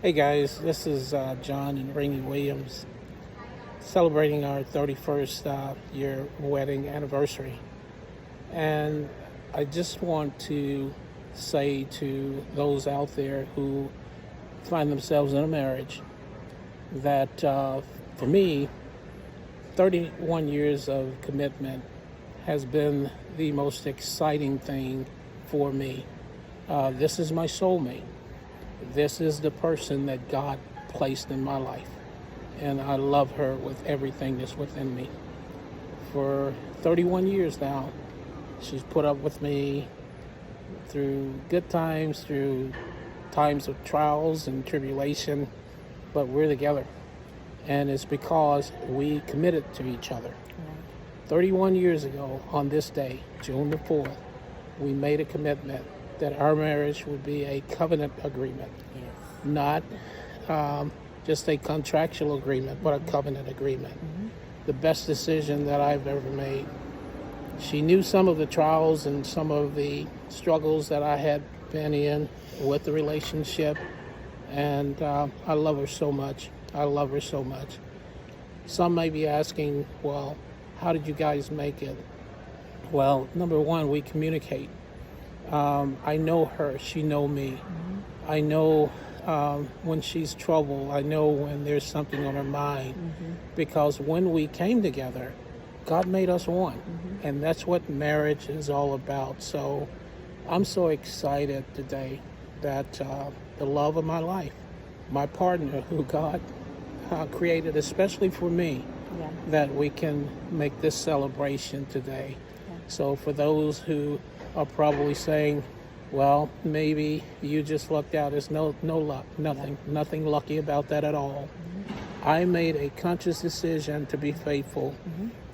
Hey guys, this is John and Rainey Williams celebrating our 31st year wedding anniversary. And I just want to say to those out there who find themselves in a marriage that for me, 31 years of commitment has been the most exciting thing for me. This is my soulmate. This is the person that God placed in my life. And I love her with everything that's within me. For 31 years now, she's put up with me through good times, through times of trials and tribulation, but we're together. And it's because we committed to each other. 31 years ago on this day, June the 4th, we made a commitment that our marriage would be a covenant agreement, not just a contractual agreement, but a covenant agreement. The best decision that I've ever made. She knew some of the trials and some of the struggles that I had been in with the relationship, and I love her so much. I love her so much. Some may be asking, well, how did you guys make it? Well, number one, we communicate. I know her, she know me. I know when she's troubled. I know when there's something on her mind. Because when we came together, God made us one. And that's what marriage is all about. So I'm so excited today that the love of my life, my partner who God created especially for me, that we can make this celebration today. So for those who are probably saying, well, maybe you just lucked out. There's no luck, nothing lucky about that at all. I made a conscious decision to be faithful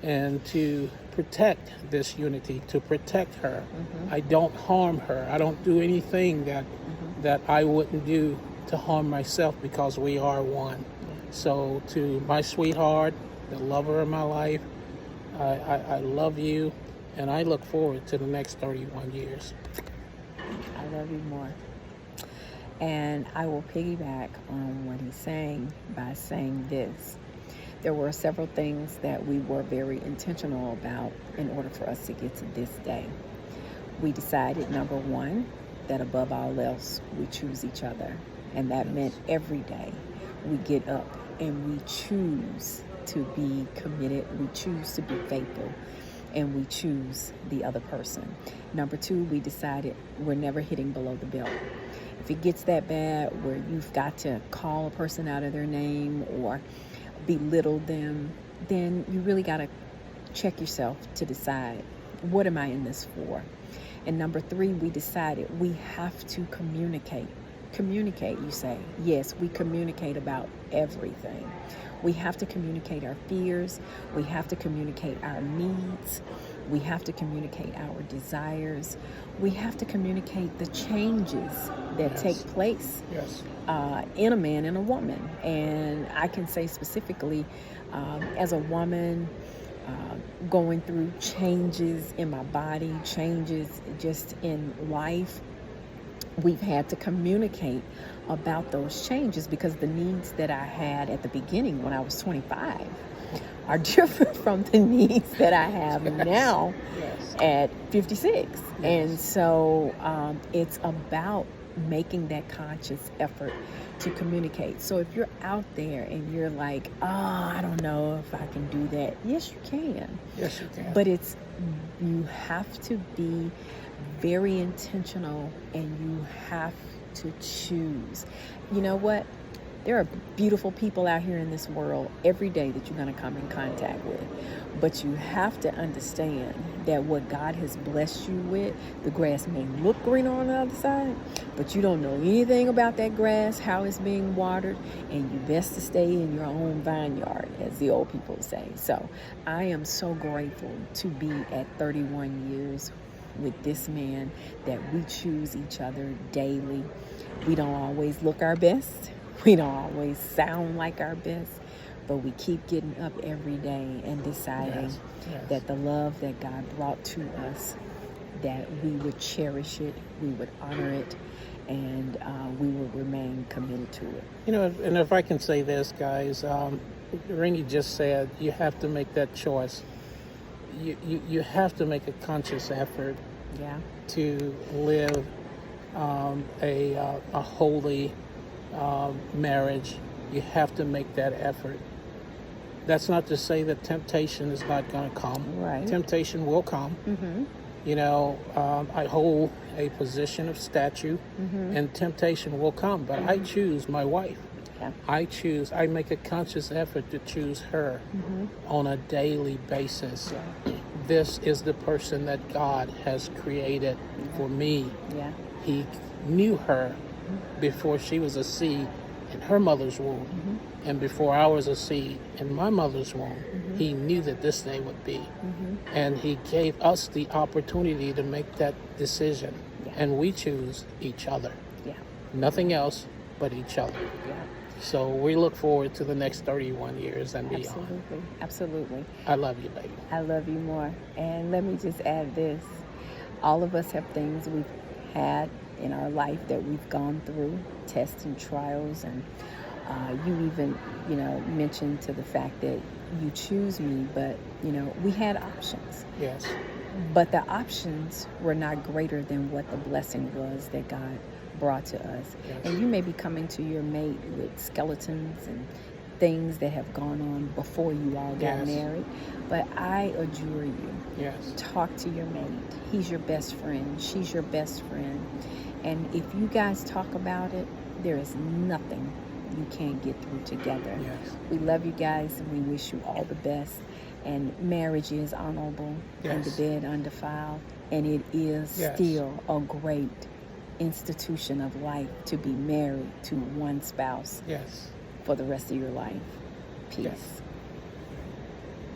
and to protect this unity, to protect her. I don't harm her. I don't do anything that I wouldn't do to harm myself because we are one. So to my sweetheart, the lover of my life, I love you, and I look forward to the next 31 years. I love you more. And I will piggyback on what he's saying by saying this. There were several things that we were very intentional about in order for us to get to this day. We decided, number one, that above all else, we choose each other. And that meant every day we get up and we choose to be committed, we choose to be faithful, and we choose the other person. Number two, we decided we're never hitting below the belt. If it gets that bad where you've got to call a person out of their name or belittle them, then you really got to check yourself to decide, what am I in this for? And number three, we decided we have to communicate. Communicate, you say. Yes, we communicate about everything. We have to communicate our fears. We have to communicate our needs. We have to communicate our desires. We have to communicate the changes that take place in a man and a woman. And I can say specifically, as a woman, going through changes in my body, changes just in life, we've had to communicate about those changes because the needs that I had at the beginning when I was 25 are different from the needs that I have now at 56. And so it's about making that conscious effort to communicate. So if you're out there and you're like, oh, I don't know if I can do that. Yes, you can. Yes, you can. But you have to be very intentional and you have to choose. You know what? There are beautiful people out here in this world every day that you're going to come in contact with. But you have to understand that what God has blessed you with, the grass may look green on the other side, but you don't know anything about that grass, how it's being watered, and you best to stay in your own vineyard, as the old people say. So I am so grateful to be at 31 years with this man, that we choose each other daily. We don't always look our best. We don't always sound like our best, but we keep getting up every day and deciding that the love that God brought to us, that we would cherish it, we would honor it, and we will remain committed to it. You know, and if I can say this, guys, Ringy just said you have to make that choice. You have to make a conscious effort Yeah. to live a holy marriage. You have to make that effort. That's not to say that temptation is not going to come. Right. Temptation will come. Mm-hmm. You know, I hold a position of statue, and temptation will come, but I choose my wife. Yeah. I make a conscious effort to choose her on a daily basis. This is the person that God has created for me. Yeah. He knew her before she was a seed in her mother's womb, and before I was a seed in my mother's womb. He knew that this day would be, and He gave us the opportunity to make that decision, and we choose each other. Yeah. Nothing else but each other. Yeah. So we look forward to the next 31 years and beyond. Absolutely. Absolutely. I love you, baby. I love you more. And let me just add this. All of us have things we've had in our life that we've gone through, tests and trials. And you even, mentioned to the fact that you choose me, but, we had options. Yes. But the options were not greater than what the blessing was that God brought to us. Yes. And you may be coming to your mate with skeletons and things that have gone on before you all got Yes. married. But I adjure you, Yes. talk to your mate. He's your best friend. She's your best friend. And if you guys talk about it, there is nothing you can't get through together. Yes. We love you guys, and we wish you all the best. And marriage is honorable and the Yes. bed undefiled. And it is Yes. still a great institution of life to be married to one spouse Yes. for the rest of your life. Peace. Yes.